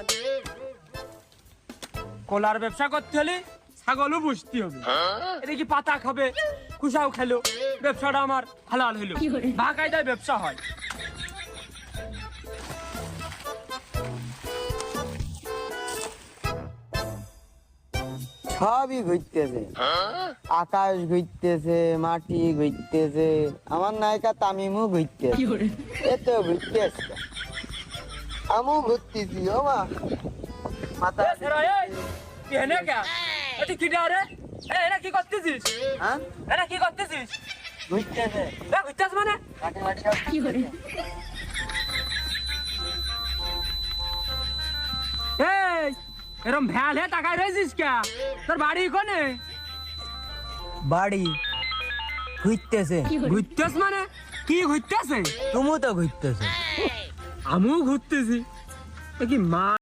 বান। কলার ব্যবসা করতে হলে ছাগলও বুঝতে হবে। এটা কি পাতা খাবে, কুসাও খেলো, ব্যবসাটা আমার হালাল হলো। বাকায়দায় ব্যবসা হয়। সবই ঘুরতেছে, আকাশ ঘুরতেছে, মাটি ঘুরতেছে, আমার নায়িকা তামিমও ঘুরতেছে, এত ঘুরতেছে, আমিও ঘুরতেছি। ও মা মাথা এনে কে এটি কি রে? এরা কি করতেছিস? হ্যাঁ এরা কি করতেছিস? ঘুরতেছে, ঘুরতেছ মানে মাটি মাটি সব ঘুরতেছে। এই এরম ভ্যাল হে টাকায় রয়েছিস কে? তোর বাড়ি কোনে? বাড়ি ঘুরতেছে, ঘুরতেছ মানে কি ঘুরতেছে? তুমিও তো ঘুরতেছে। আমিও ঘুরতেছি। এ কি মা